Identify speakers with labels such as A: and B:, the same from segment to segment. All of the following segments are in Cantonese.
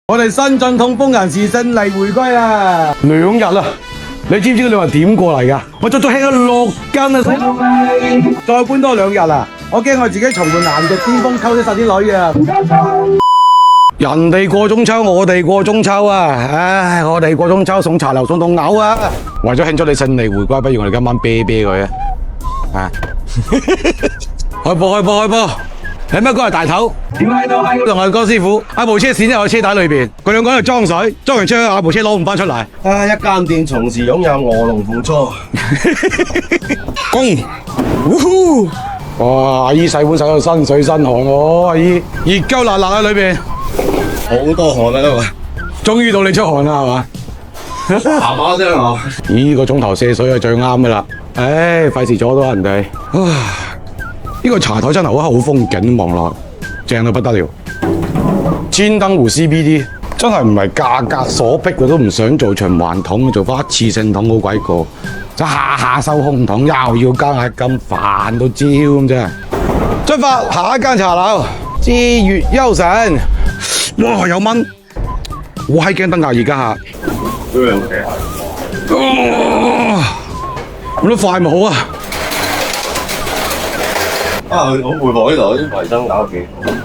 A: 我哋新晉痛風人士勝利回歸啦！2日啦，你知唔知佢哋話點過嚟㗎？我足足輕咗6斤啊！再搬多2日啦，我驚我自己重回顏值巔峰，溝啲實啲女啊！人哋過中秋，我哋過中秋啊！唉，我哋過中秋送茶樓送到嘔啊！為咗慶祝你勝利回歸，不如我哋今晚啤啤佢啊！啊！開波！你乜哥係大頭？點解都係同阿江師傅？部車閃入我車底裏邊，佢兩個喺度裝水，裝完車部車攞唔翻出嚟。
B: 啊！一間店從時擁有臥龍鳳雛。
A: 攻！哇！阿姨洗碗洗到身水身汗喎，阿姨熱鳩辣辣喺裏邊，
B: 好多汗啊都。
A: 終於到你出汗啦，係嘛？
B: 叭叭聲啊！
A: 呢個鐘頭射水係最啱噶啦。唉，費事阻到人哋。呢個茶台真係好風景，望落正到不得了。千燈湖 CBD 真係唔係價格所逼，佢都唔想做循環桶，做翻一次性桶好鬼過。下下收空桶，又要加下金，煩到焦咁啫。出發下一間茶樓，知月幽城。哇，有蚊，我閪驚得壓而家下。咁都快咪好啊！
B: 啊，好佩服呢度啲衞生搞得幾好。
A: 呢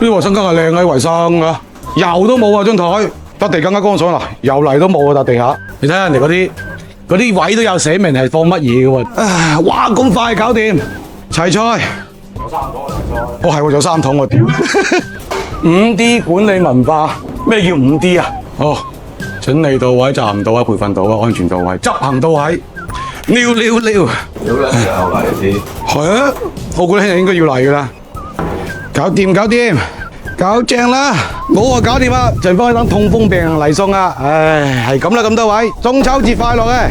A: 啲衞生間係靚嘅衞生啊，油都冇啊張台，笪地更加乾爽啦，油泥都冇啊笪地下。你睇下人哋嗰啲位都有寫明係放乜嘢嘅喎。哇咁快搞掂，齊菜。有3桶啊齊菜。哦係喎，有3桶我屌。5D 管理文化，咩叫5D 啊？哦，準備到位，責任到位，培訓到位，安全到位，執行到位。撩！
B: 屌你又嚟啲。
A: 係啊，我估聽日應該要嚟噶啦。搞掂，搞正啦！我搞掂啦，剩翻一等痛風病人嚟送啦。唉，係咁啦，咁多位，中秋節快樂嘅。